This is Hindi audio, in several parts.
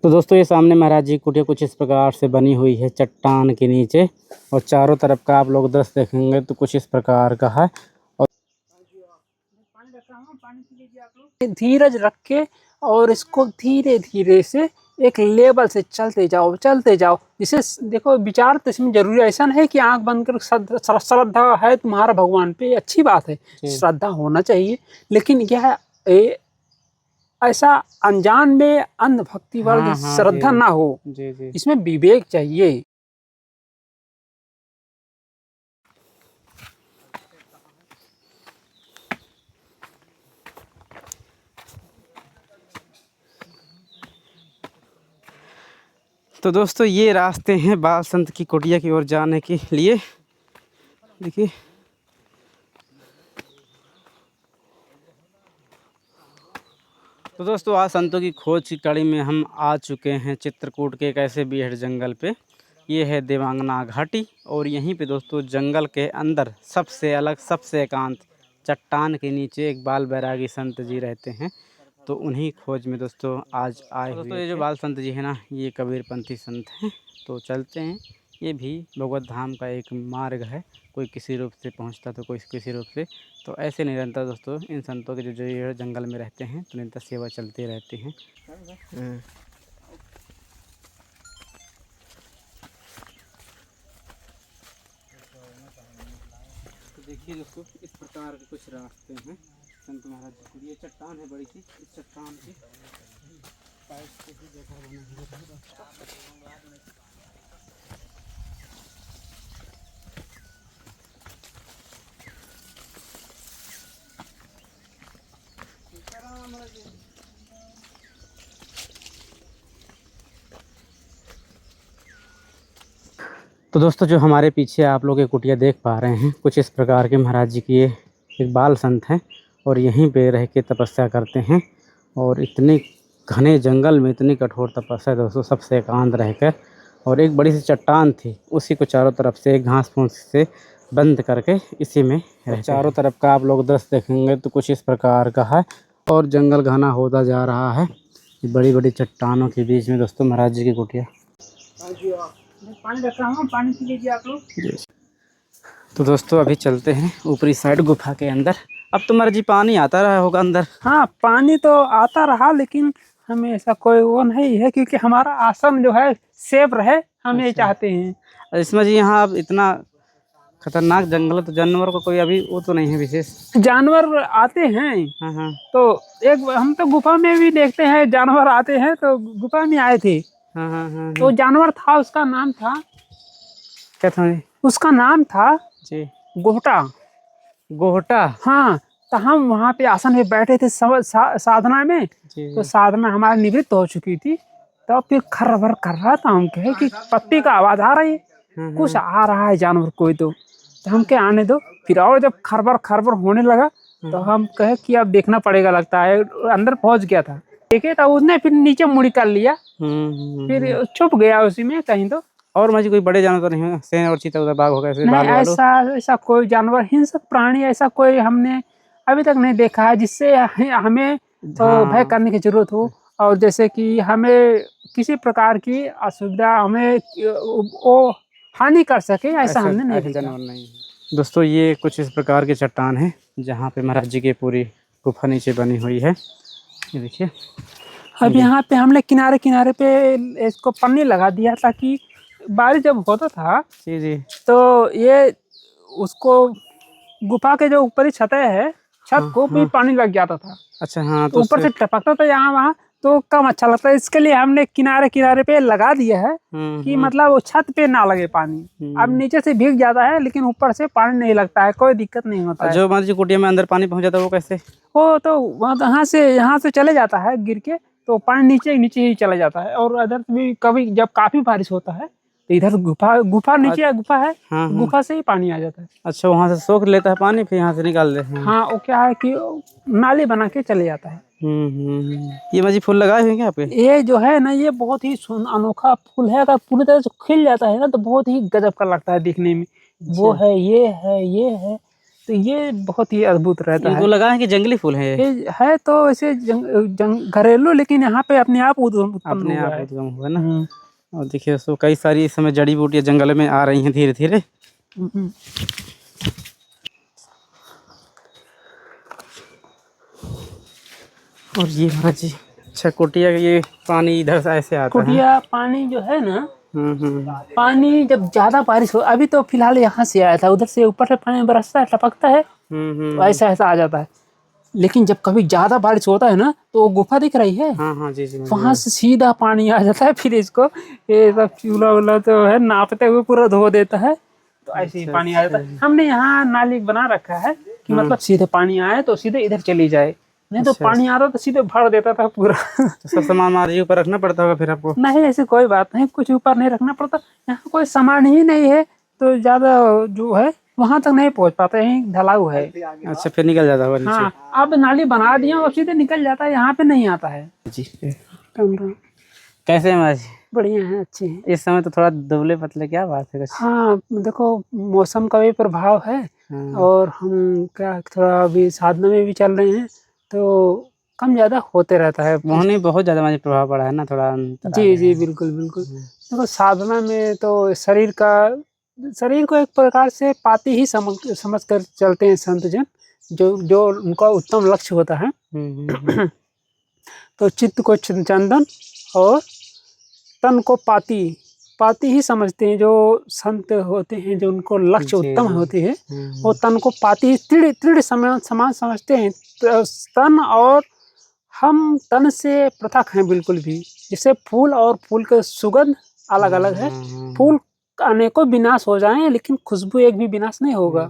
तो दोस्तों ये सामने महाराज जी की कुटिया कुछ इस प्रकार से बनी हुई है चट्टान के नीचे, और चारों तरफ का आप लोग दृश्य देखेंगे तो कुछ इस प्रकार का है। और धीरज रख के और इसको धीरे धीरे से एक लेवल से चलते जाओ जिसे देखो विचार तो इसमें जरूरी ऐसा नहीं है कि आंख बंद कर श्रद्धा है तुम्हारा भगवान पे, अच्छी बात है, श्रद्धा होना चाहिए, लेकिन यह ऐसा अनजान में अंध भक्ति वाली श्रद्धा ना हो। इसमें विवेक चाहिए। तो दोस्तों ये रास्ते हैं बाल संत की कुटिया की ओर जाने के लिए। देखिए तो दोस्तों आज संतों की खोज की कड़ी में हम आ चुके हैं चित्रकूट के एक ऐसे बीहड़ जंगल पे। ये है देवांगना घाटी, और यहीं पे दोस्तों जंगल के अंदर सबसे अलग सबसे एकांत चट्टान के नीचे एक बाल बैरागी संत जी रहते हैं। तो उन्हीं खोज में दोस्तों आज आए हुए। दोस्तों ये जो बाल संत जी है ना, ये कबीरपंथी संत हैं। तो चलते हैं, ये भी भगवत धाम का एक मार्ग है, कोई किसी रूप से पहुंचता तो कोई किसी रूप से। तो ऐसे निरंतर दोस्तों इन संतों के जो ये जंगल में रहते हैं तो निरंतर सेवा चलती रहती है। तो देखिए दोस्तों इस प्रकार के कुछ रास्ते हैं संत महाराज जी। ये चट्टान है बड़ी सी, इस चट्टान की साइड से ही देखा तो दोस्तों जो हमारे पीछे आप लोग ये कुटिया देख पा रहे हैं, कुछ इस प्रकार के महाराज जी की ये एक बाल संत हैं, और यहीं पे रह के तपस्या करते हैं। और इतने घने जंगल में इतनी कठोर तपस्या दोस्तों, सबसे एकांत रहकर, और एक बड़ी सी चट्टान थी उसी को चारों तरफ से घास फूस से बंद करके इसी में चारों तरफ का आप लोग दृश्य देखेंगे तो कुछ इस प्रकार का है। और जंगल घना होता जा रहा है, बड़ी बड़ी चट्टानों के बीच में दोस्तों महाराज जी की कुटिया। पानी रखा हूँ, पानी पी लीजिए आप लोग। तो दोस्तों अभी चलते हैं ऊपरी साइड गुफा के अंदर। अब तो महाराज जी पानी आता रहा होगा अंदर। हाँ पानी तो आता रहा, लेकिन हमें ऐसा कोई वो नहीं है, क्योंकि हमारा आश्रम जो है सेफ रहे, हम ये चाहते हैं। इसमें जी यहाँ अब इतना खतरनाक जंगल है तो जानवर को कोई अभी वो तो नहीं है विशेष। जानवर आते हैं। हाँ। तो एक हम तो गुफा में भी देखते हैं जानवर आते हैं, तो गुफा में आए थे। हाँ। तो जानवर था, उसका नाम था क्या था? उसका नाम था जी गोहटा। गोहटा। हाँ, तो हम वहाँ पे आसन में बैठे थे साधना में। तो साधना हमारी निवृत्त हो चुकी थी, तो फिर खरबर कर रहा था। हम कहे कि पत्ती का आवाज आ रही है, कुछ आ रहा है जानवर कोई। तो हम के आने दो। फिर और जब खरबर होने लगा तो हम कहे कि अब देखना पड़ेगा, लगता है अंदर पहुंच गया था। देखे तो उसने फिर नीचे मुड़ी कर लिया, फिर छुप गया उसी में कहीं। तो और मुझे कोई बड़े जानवर तो नहीं है, शेर और चीता उधर बाघ होगा? नहीं, ऐसा कोई जानवर हिंसक प्राणी ऐसा कोई हमने अभी तक नहीं देखा है जिससे हमें भय करने की जरूरत हो, और जैसे कि हमें किसी प्रकार की असुविधा हमें वो हानि कर सके, ऐसा हमने नहीं देखा। नहीं। दोस्तों ये कुछ इस प्रकार की चट्टान है जहाँ पे महाराज जी की पूरी गुफा नीचे बनी हुई है। ये देखिए अब यहाँ पे हमने किनारे किनारे पे इसको पन्नी लगा दिया, ताकि बारिश जब होता था जी तो ये उसको गुफा के जो ऊपरी सतह है, छत को भी पानी लग जाता था। अच्छा हाँ, तो ऊपर से टपकता था यहाँ वहाँ, तो कम अच्छा लगता है। इसके लिए हमने किनारे किनारे पे लगा दिया है कि मतलब वो छत पे ना लगे पानी। अब नीचे से भीग जाता है, लेकिन ऊपर से पानी नहीं लगता है, कोई दिक्कत नहीं होता है। जो मान लीजिए कुटिया में अंदर पानी पहुँच जाता है वो कैसे? वो तो यहाँ से चले जाता है गिर के, तो पानी नीचे ही चला जाता है। और अदर भी कभी जब काफी बारिश होता है तो इधर गुफा नीचे गुफा है, गुफा से ही पानी आ जाता है। अच्छा, वहाँ से सोख लेता है पानी, फिर यहाँ से निकाल देते हैं। हाँ, वो क्या है कि नाली बना के चले जाता है। ये मजी फूल लगाए हुए हैं यहाँ पे? ये जो है ना, ये बहुत ही अनोखा फूल है। अगर पूरी तरह से खिल जाता है ना तो बहुत ही गजब का लगता है दिखने में। वो है, ये है, ये है। तो ये बहुत ही अद्भुत रहता इनको है। लगा है कि जंगली फूल है ये, ये है तो ऐसे घरेलू, लेकिन यहाँ पे अपने आप उत्पन्न अपने हुआ आप है। उद्गम हुआ ना। और देखिए दोस्तों कई सारी इस समय जड़ी बूटियाँ जंगल में आ रही हैं धीरे धीरे। हम्म। और ये महाराज जी, अच्छा कुटिया ये पानी इधर से ऐसे आता है। कुटिया पानी जो है ना, हम्म। पानी जब ज्यादा बारिश हो, अभी तो फिलहाल यहाँ से आया था, उधर से ऊपर से पानी बरसता है, टपकता है, तो ऐसा ऐसा आ जाता है। लेकिन जब कभी ज्यादा बारिश होता है ना, तो वो गुफा दिख रही है, हाँ हाँ जी जी वहां से सीधा पानी आ जाता है। फिर इसको ये सब चूल्हा वूल्हा तो है नापते हुए पूरा धो देता है, तो ऐसे ही पानी आ जाता है। हमने यहाँ नाली बना रखा है कि मतलब सीधे पानी आए तो सीधे इधर चली जाए, नहीं तो पानी आ रहा तो सीधे भर देता था पूरा। तो सब सामान हमारे ऊपर रखना पड़ता होगा फिर आपको? नहीं, ऐसी कोई बात नहीं, कुछ ऊपर नहीं रखना पड़ता। यहाँ कोई सामान ही नहीं है, तो ज्यादा जो है वहां तक नहीं पहुंच पाते, यहीं ढलाऊ है। अच्छा, फिर निकल जाता होगा नीचे। हाँ, अब नाली बना दिया और सीधे निकल जाता है, यहाँ पे नहीं आता है जी। कमरा। कैसे हैं महाराज? बढ़िया है, अच्छे हैं। इस समय तो थोड़ा दुबले पतले, क्या बात है कुछ? हाँ देखो, मौसम का भी प्रभाव है, और हम क्या थोड़ा अभी साधना में भी चल रहे हैं, तो कम ज्यादा होते रहता है। मोहनी बहुत ज्यादा मुझे प्रभाव पड़ा है ना, थोड़ा जी जी, बिल्कुल बिल्कुल। देखो साधना में तो शरीर को एक प्रकार से पाती ही समझ कर चलते हैं संत जन, जो उनका उत्तम लक्ष्य होता है। तो चित्त को चंदन और तन को पाती ही समझते हैं जो संत होते हैं, जो उनको लक्ष्य उत्तम होते हैं, वो तन को पाती दृढ़ समान समझते हैं। तन और हम तन से पृथक हैं बिल्कुल भी। जैसे फूल और फूल के सुगंध अलग अलग है, फूल अनेकों विनाश हो जाएं लेकिन खुशबू एक भी विनाश नहीं होगा।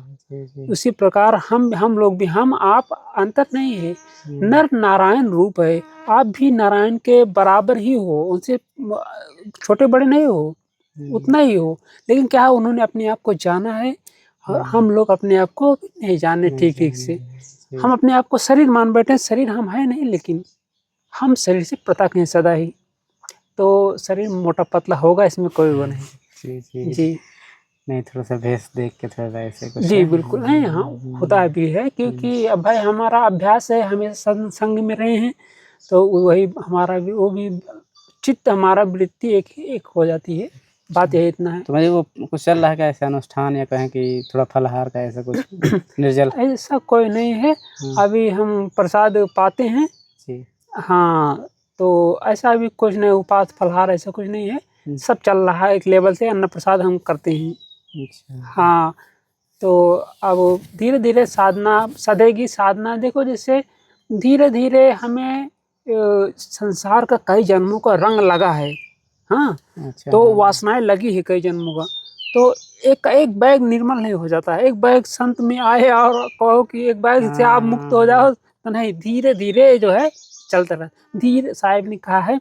उसी प्रकार हम लोग भी, हम आप अंतर नहीं है, नर नारायण रूप है। आप भी नारायण के बराबर ही हो, उनसे छोटे बड़े नहीं हो, उतना ही हो। लेकिन क्या उन्होंने अपने आप को जाना है, और हम लोग अपने आप को नहीं जाने ठीक से। हम अपने आप को शरीर मान बैठे, शरीर हम है नहीं, लेकिन हम शरीर से पृथक हैं सदा ही। तो शरीर मोटा पतला होगा, इसमें कोई वो नहीं। जी नहीं, थोड़ा सा भेस देख के थोड़ा ऐसे कुछ। जी बिल्कुल नहीं, हाँ होता भी है, क्योंकि अब भाई हमारा अभ्यास है, हमेशा संग में रहे हैं, तो वही हमारा भी, वो भी चित्त हमारा वृत्ति एक हो जाती है। बात यही इतना है। तो भाई वो कुछ चल रहा है क्या ऐसे अनुष्ठान, या कहें कि थोड़ा फलाहार का ऐसा कुछ निर्जल? ऐसा कोई नहीं है, अभी हम प्रसाद पाते हैं। हाँ, तो ऐसा भी कुछ नहीं, उपास फलाहार ऐसा कुछ नहीं है, सब चल रहा है एक लेवल से, अन्न प्रसाद हम करते हैं। हाँ, तो अब धीरे धीरे साधना सदेगी। साधना देखो, जैसे धीरे धीरे हमें संसार का कई जन्मों का रंग लगा है। हाँ, तो वासनाएं लगी है कई जन्मों का, तो एक बैग निर्मल नहीं हो जाता है। एक बैग संत में आए और कहो कि एक बैग से आप मुक्त हो जाओ, तो नहीं, धीरे धीरे जो है चलता रहा। धीरे, साहिब ने कहा है,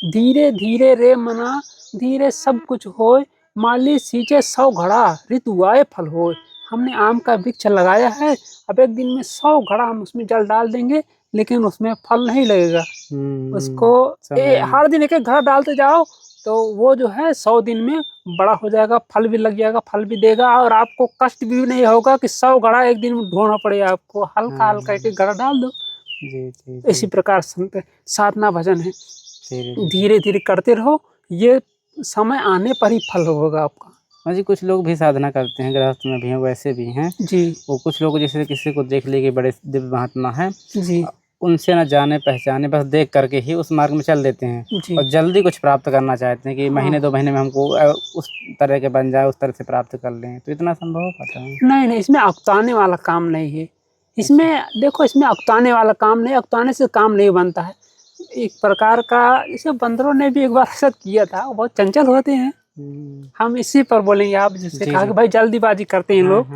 धीरे धीरे रे मना, धीरे सब कुछ होए, माली सींचे 100 घड़ा, ऋतु आए फल होए। हमने आम का वृक्ष लगाया है, अब एक दिन में 100 घड़ा हम उसमें जल डाल देंगे, लेकिन उसमें फल नहीं लगेगा। उसको हर दिन एक एक घड़ा डालते जाओ, तो वो जो है 100 दिन में बड़ा हो जाएगा, फल भी लग जाएगा, फल भी देगा, और आपको कष्ट भी नहीं होगा कि 100 घड़ा एक दिन में ढोना पड़ेगा आपको। हल्का हल्का एक घड़ा डाल दो। इसी प्रकार साधना भजन है, धीरे धीरे करते रहो, ये समय आने पर ही फल होगा आपका। हाँ जी, कुछ लोग भी साधना करते हैं, गृहस्थ में भी हैं, वैसे भी हैं जी। वो कुछ लोग जैसे किसी को देख ले कि बड़े दिव्य महात्मा है जी, उनसे न जाने पहचाने, बस देख करके ही उस मार्ग में चल देते हैं, और जल्दी कुछ प्राप्त करना चाहते हैं कि महीने 2 महीने में हमको उस तरह के बन जाए, उस तरह से प्राप्त कर लें। तो इतना संभव हो पाता है? नहीं, इसमें अकुताने वाला काम नहीं है। इसमें देखो, इसमें अकुताने वाला काम नहीं, अकुताने से काम नहीं बनता है। एक प्रकार का, जैसे बंदरों ने भी एक बार ऐसा किया था, वो बहुत चंचल होते हैं। हम इसी पर बोलेंगे, आप जैसे कहा कि भाई जल्दीबाजी करते हैं लोग,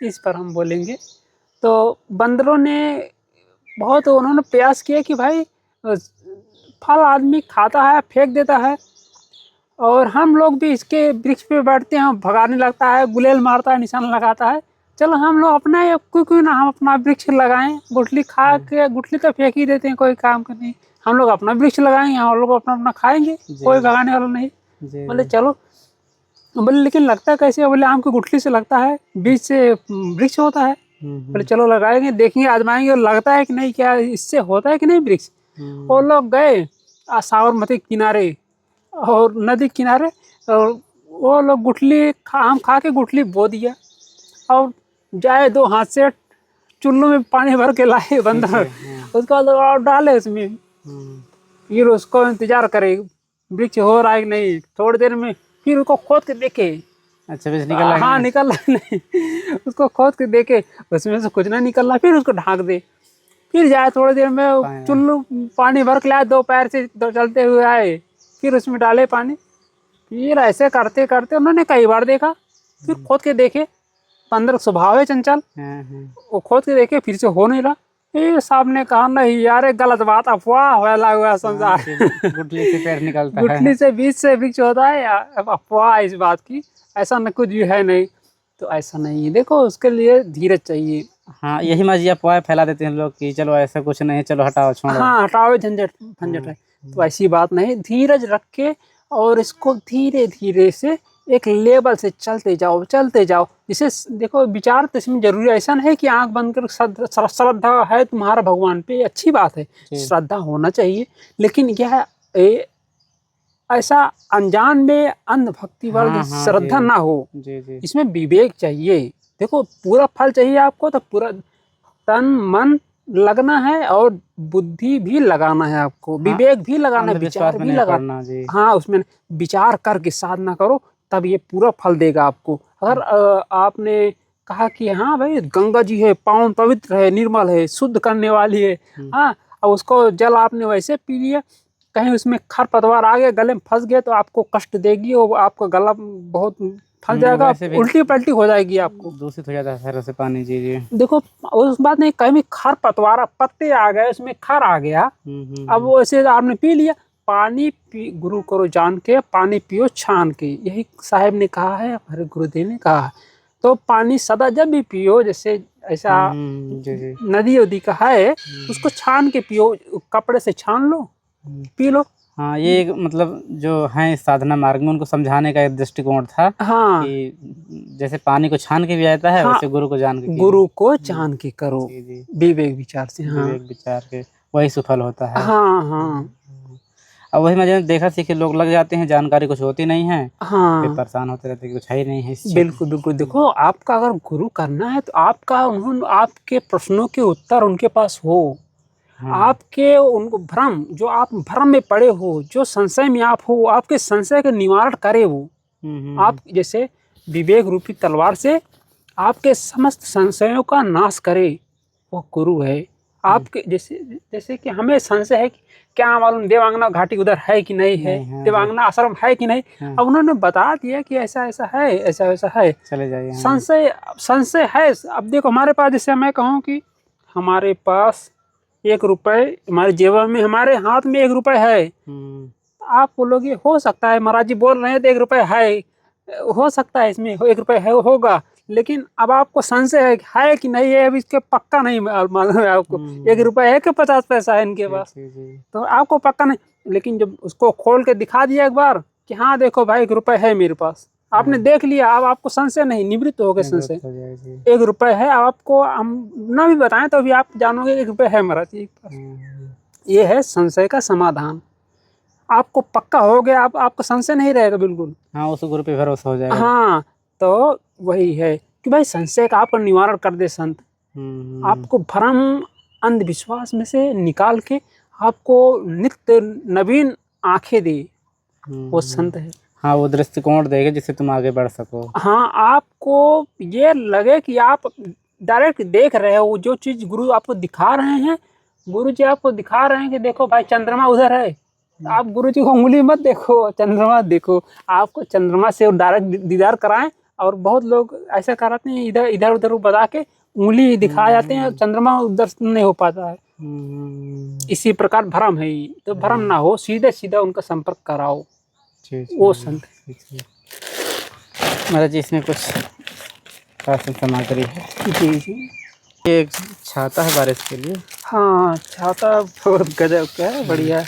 इस पर हम बोलेंगे। तो बंदरों ने बहुत, उन्होंने प्रयास किया कि भाई फल आदमी खाता है, फेंक देता है, और हम लोग भी इसके वृक्ष पे बैठते हैं, भगाने लगता है, गुलेल मारता है, निशान लगाता है। चलो हम लोग अपना, क्यों ना हम अपना वृक्ष लगाएं। गुठली खा के, गुठली तो फेंक ही देते हैं, कोई काम का नहीं। हम लोग अपना वृक्ष लगाएंगे, हम लोग अपना अपना खाएंगे, कोई भगाने वाला नहीं। बोले चलो, बोले लेकिन लगता कैसे? बोले आम की गुठली से लगता है, बीज से वृक्ष होता है। बोले चलो लगाएंगे, देखेंगे, आजमाएंगे और लगता है कि नहीं, क्या इससे होता है कि नहीं वृक्ष। वो लोग गए साबरमती किनारे और नदी किनारे, और वो लोग गुठली आम खा के गुठली बो दिया और जाए 2 हाथ से चुल्लू में पानी भर के लाए बंदर, उसके बाद और डाले उसमें, फिर उसको इंतजार करे वृक्ष हो रहा है कि नहीं। थोड़ी देर में फिर उसको खोद के देखे, अच्छा वैसे निकल रहा हाँ निकल रहा नहीं, उसको खोद के देखे उसमें से कुछ ना निकल रहा, फिर उसको ढाक दे, फिर जाए थोड़ी देर में चुल्लू पानी भर के लाए, 2 पैर से चलते हुए आए, फिर उसमें डाले पानी, फिर ऐसे करते करते उन्होंने कई बार देखा, फिर खोद के देखे, अंदर स्वभाव है चंचल, वो खोद के देखे फिर से हो नहीं रहा। ये साहब ने कहा नहीं यार ये गलत बात, अफवाह फैला हुआ संसार, गुठली से पेड़ निकलता है, गुठली से बीज से वृक्ष होता है, अफवाह इस बात की, ऐसा न कुछ भी है नहीं। तो ऐसा नहीं है, देखो उसके लिए धीरज चाहिए। हाँ यही मर्जी अफवाह फैला देते हैं लोग कि चलो ऐसा कुछ नहीं है, चलो हटाओ छोड़ो। हाँ हटाओ झंझट झंझट है, तो ऐसी बात नहीं, धीरज रख के और इसको धीरे धीरे से एक लेवल से चलते जाओ चलते जाओ। जैसे देखो विचार तो इसमें जरूरी, ऐसा नहीं है कि आंख बंद कर श्रद्धा है तुम्हारा भगवान पे, अच्छी बात है, श्रद्धा होना चाहिए, लेकिन यह ऐसा अनजान में अंधभक्ति वाली श्रद्धा ना हो, इसमें विवेक चाहिए। देखो पूरा फल चाहिए आपको तो पूरा तन मन लगना है और बुद्धि भी लगाना है आपको, विवेक भी लगाना है, विचार भी लगाना। हाँ उसमें विचार करके साधना करो, तब ये पूरा फल देगा आपको। अगर आपने कहा कि हाँ भाई गंगा जी है, पावन पवित्र है, निर्मल है, शुद्ध करने वाली है, हाँ अब उसको जल आपने वैसे पी लिया, कहीं उसमें खरपतवार आ गया, गले में फंस गया तो आपको कष्ट देगी और आपका गला बहुत फंस जाएगा, उल्टी पल्टी हो जाएगी, आपको दूषित हो जाता है शहरों से पानी। जी जी देखो उस बात नहीं, कहीं खरपतवार पत्ते आ गए उसमें खर आ गया, अब वो ऐसे आपने पी लिया, पानी पी गुरु करो जान के, पानी पियो छान के, यही साहब ने कहा है, हमारे गुरुदेव ने कहा है। तो पानी सदा जब भी पियो, जैसे ऐसा नदी उदी का है उसको छान के पियो, कपड़े से छान लो पी लो। हाँ ये एक मतलब जो है साधना मार्ग में उनको समझाने का एक दृष्टिकोण था। हाँ कि जैसे पानी को छान के भी आता है, हाँ, वैसे गुरु को जान के, गुरु को जान के करो, विवेक विचार से, हाँ विवेक विचार के वही सफल होता है। हाँ हाँ अब वही मैंने देखा थी कि लोग लग जाते हैं, जानकारी कुछ होती नहीं है, हाँ फिर परेशान होते रहते कुछ है ही नहीं है। बिल्कुल बिल्कुल, देखो आपका अगर गुरु करना है तो आपका उन्होंने आपके प्रश्नों के उत्तर उनके पास हो, आपके उनको भ्रम जो आप भ्रम में पड़े हो, जो संशय में आप हो, आपके संशय का निवारण करे वो, आप जैसे विवेक रूपी तलवार से आपके समस्त संशयों का नाश करे, वो गुरु है आपके। जैसे जैसे कि हमें संशय है कि क्या मालूम देवांगना घाटी उधर है कि नहीं है, देवांगना आश्रम है कि नहीं, अब उन्होंने बता दिया कि ऐसा ऐसा है, ऐसा वैसा है, चले जाइए। संशय है। अब देखो हमारे पास, जैसे मैं कहूँ कि हमारे पास 1 रुपए हमारे जेब में, हमारे हाथ में 1 रुपए है, आप बोलोगे हो सकता है महाराज जी बोल रहे हैं तो 1 रुपए है, हो सकता है इसमें 1 रुपए है होगा, लेकिन अब आपको संशय है कि नहीं है, अब इसके पक्का नहीं मालूम है आपको 1 रुपए है कि 50 पैसा है इनके पास, तो आपको पक्का नहीं। लेकिन जब उसको खोल के दिखा दिया एक बार कि हाँ देखो भाई 1 रुपए है मेरे पास, आपने देख लिया, अब आपको संशय नहीं, निवृत्त हो गए संशय, 1 रुपए है, आपको हम ना भी बताएं तो भी आप जानोगे 1 रुपए है महाराज जी के पास। ये है संशय का समाधान, आपको पक्का हो गया, आपको संशय नहीं रहेगा बिल्कुल। हाँ उस गुरु पे भरोसा हो जाएगा। हाँ तो वही है कि भाई संशय का आपका निवारण कर दे संत, आपको भ्रम अंधविश्वास में से निकाल के आपको नित्य नवीन आंखें दे, वो संत है। हाँ वो दृष्टिकोण देगा जिससे तुम आगे बढ़ सको। हाँ आपको ये लगे कि आप डायरेक्ट देख रहे हो जो चीज गुरु आपको दिखा रहे हैं, गुरु जी आपको दिखा रहे हैं कि देखो भाई चंद्रमा उधर है, आप गुरु जी को उंगली मत देखो, चंद्रमा देखो, आपको चंद्रमा से डायरेक्ट दीदार कराएं। और बहुत लोग ऐसा कराते हैं, इधर इधर उधर बता के उंगली दिखा जाते हैं, चंद्रमा दर्शन नहीं हो पाता है। इसी प्रकार भ्रम है, तो भ्रम ना हो, सीधे सीधा उनका संपर्क कराओ, वो संत। महाराज जी इसमें कुछ राशन सामग्री है। जी जी एक छाता है बारिश के लिए। हाँ छाता बहुत गजब का है, बढ़िया,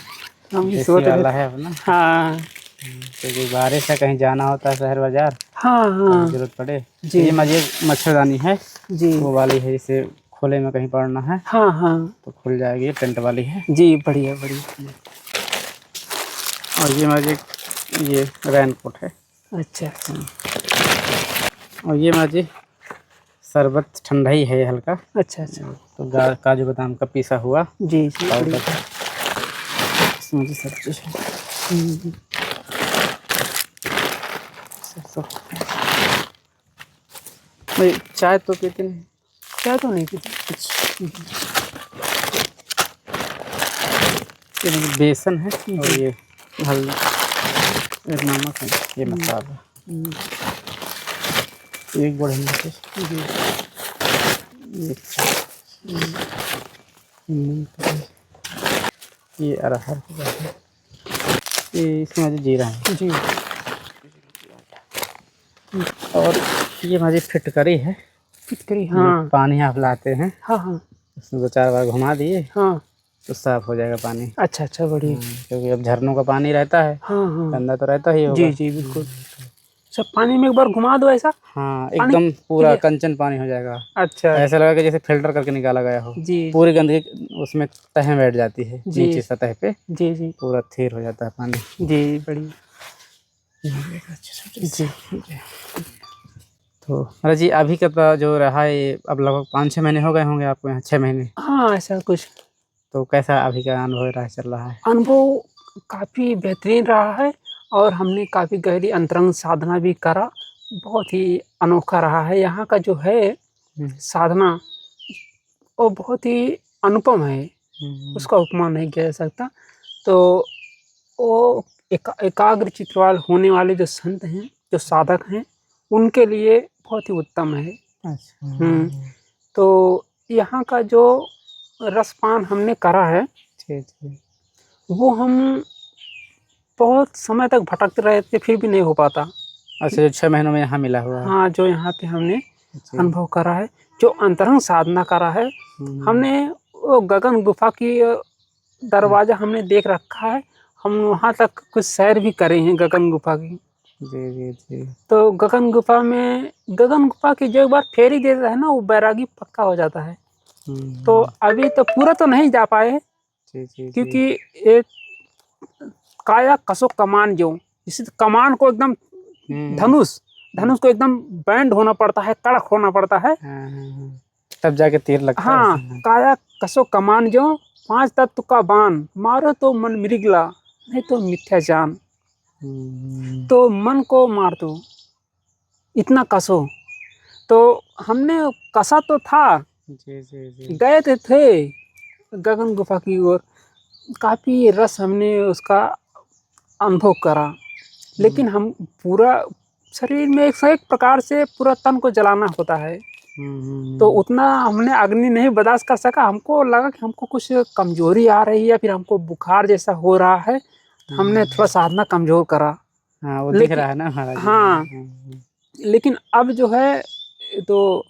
हम भी सोच रहे है अपना। हाँ क्योंकि बारिश है, कहीं जाना होता है शहर बाजार, हाँ हाँ जरूरत पड़े। ये मजे मच्छरदानी है। जी। वो वाली है, जिसे खुले में कहीं पड़ना है हाँ हाँ तो खुल जाएगी, ये टेंट वाली है। जी, बढ़िया बढ़िया। और ये हमारी ये रेनकोट है। अच्छा अच्छा और ये हमारी शरबत ठंडा ही है ये हल्का। अच्छा अच्छा। तो काजू बादाम का पीसा हुआ जी जी पाउडर, बढ़िया। इसमें जी सब चीज़ है। हम्म, सब भाई चाय तो पीते नहीं? क्या तो नहीं पीते। ये बेसन है और जी। ये हल्दी, ये नमक है, ये मसाला, एक बड़े मिर्च, जी ये अरहर की दाल है, ये इसमें मुझे जीरा है जी। और ये हमारी फिटकरी है। फिटकरी, हाँ पानी आप लाते हैं, हाँ हाँ उसमें 2-4 बार घुमा दिए हाँ। तो साफ़ हो जाएगा पानी। अच्छा अच्छा बढ़िया। क्योंकि अब झरनों का पानी रहता है, हाँ हाँ गंदा तो रहता ही होगा। जी जी बिल्कुल। सब पानी में एक बार घुमा दो ऐसा। हाँ, पानी एकदम पूरा क्लियर। कंचन पानी हो जाएगा। अच्छा ऐसा लगा कि जैसे फिल्टर करके निकाला गया हो। जी पूरी गंदगी उसमें तह बैठ जाती है, जी नीचे सतह पे जी जी पूरा थिर हो जाता है पानी। जी बढ़िया। जी तो अरे जी, अभी का तो जो रहा है ये अब लगभग 5-6 महीने हो गए होंगे आपको यहाँ, 6 महीने। हाँ ऐसा कुछ। तो कैसा अभी का अनुभव रहा, चल रहा है? अनुभव काफ़ी बेहतरीन रहा है और हमने काफ़ी गहरी अंतरंग साधना भी करा। बहुत ही अनोखा रहा है यहाँ का जो है साधना, वो बहुत ही अनुपम है, उसका उपमा नहीं किया जा सकता। तो वो एकाग्र चित्तवाल होने वाले जो संत हैं, जो साधक हैं, उनके लिए बहुत ही उत्तम है। अच्छा। तो यहाँ का जो रसपान हमने करा है, ठीक। वो हम बहुत समय तक भटकते रहे थे, फिर भी नहीं हो पाता। अच्छा, जो 6 महीनों में यहाँ मिला हुआ है। हाँ, जो यहाँ पे हमने जी। अनुभव करा है, जो अंतरंग साधना करा है, हमने वो गगन गुफा की दरवाज़ा हमने देख रखा है। हम वहाँ तक कुछ सैर भी करे हैं गगन गुफा की। जी। तो गगन गुफा की जो एक बार फेरी दे देता है ना, वो बैरागी पक्का हो जाता है। तो अभी तो पूरा तो नहीं जा पाए, क्योंकि एक काया कसो कमान, जो इसी कमान को एकदम धनुष को एकदम बैंड होना पड़ता है, कड़क होना पड़ता है, तब जाके तीर लगता है। हाँ, काया कसो कमान जो 5 तत्व का बाण, मारो तो मन मृगला, नहीं तो मिथ्या जान। तो मन को मार दो, इतना कसो। तो हमने कसा तो था, गए थे गगन गुफा की ओर, काफ़ी रस हमने उसका अनुभव करा, लेकिन हम पूरा शरीर में एक से एक प्रकार से पूरा तन को जलाना होता है। तो उतना हमने अग्नि नहीं बर्दाश्त कर सका। हमको लगा कि हमको कुछ कमजोरी आ रही है या फिर हमको बुखार जैसा हो रहा है। हमने थोड़ा साधना कमजोर करा। हाँ, वो दिख रहा है ना महाराज। हाँ, लेकिन अब जो है तो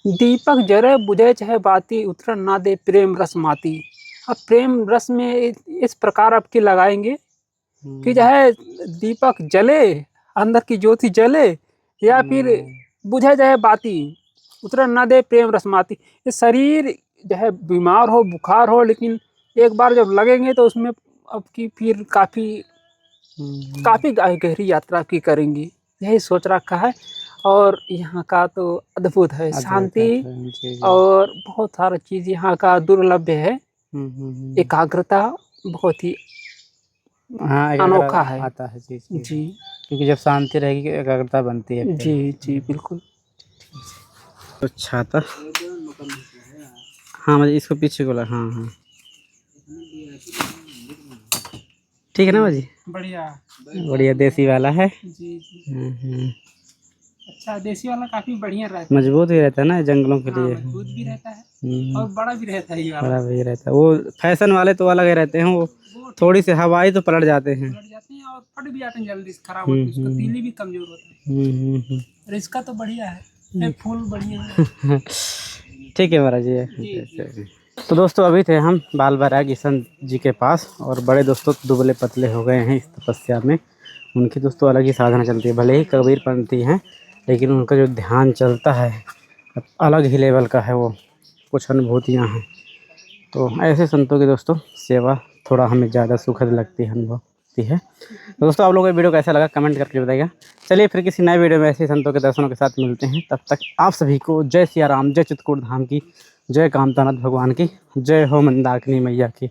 दीपक जरे बुझे चाहे बाती, उतर ना दे प्रेम रस माती। अब प्रेम रस में इस प्रकार अब की लगाएंगे कि चाहे दीपक जले, अंदर की ज्योति जले, या फिर बुझे जाए बाती, उतर ना दे प्रेम रस माती। ये शरीर जो है बीमार हो, बुखार हो, लेकिन एक बार जब लगेंगे तो उसमें अब की फिर काफ़ी गहरी यात्रा की करेंगी, यही सोच रखा है। और यहाँ का तो अद्भुत है, शांति और बहुत सारा चीज़ यहाँ का दुर्लभ है। एकाग्रता बहुत ही अनोखा है। आता है जी क्योंकि जब शांति रहेगी एकाग्रता बनती है। जी बिल्कुल। अच्छा था। हाँ, मुझे इसको पीछे को लगा। हाँ, ठीक है ना भाजी? बढ़िया देसी वाला है। जी अच्छा, देसी वाला काफी बढ़िया रहता है, मजबूत भी रहता है ना जंगलों के लिए। मजबूत भी रहता है और बड़ा भी रहता है। ये वाला बड़ा भी रहता है। वो फैशन वाले तो अलग ही रहते हैं, वो थोड़ी सी हवाई तो पलट जाते हैं और फट भी जाते हैं जल्दी से, खराब होती है, उसका तीली भी कमजोर होता है। और इसका तो बढ़िया है, फूल बढ़िया है। ठीक है महाराज जी। तो दोस्तों, अभी थे हम बाल बैरागी संत जी के पास, और बड़े दोस्तों दुबले पतले हो गए हैं इस तपस्या में। उनकी दोस्तों अलग ही साधना चलती है, भले ही कबीरपंथी हैं लेकिन उनका जो ध्यान चलता है अलग ही लेवल का है, वो कुछ अनुभूतियाँ हैं। तो ऐसे संतों की दोस्तों सेवा थोड़ा हमें ज़्यादा सुखद लगती है, अनुभव होती है। तो दोस्तों आप लोगों को वीडियो कैसा लगा कमेंट करके बताइएगा। चलिए फिर किसी नए वीडियो में ऐसे संतों के दर्शनों के साथ मिलते हैं। तब तक आप सभी को जय सिया राम, जय चित्रकूट धाम की, जय कामतानाथ भगवान की, जय हो मंदाकिनी मैया की।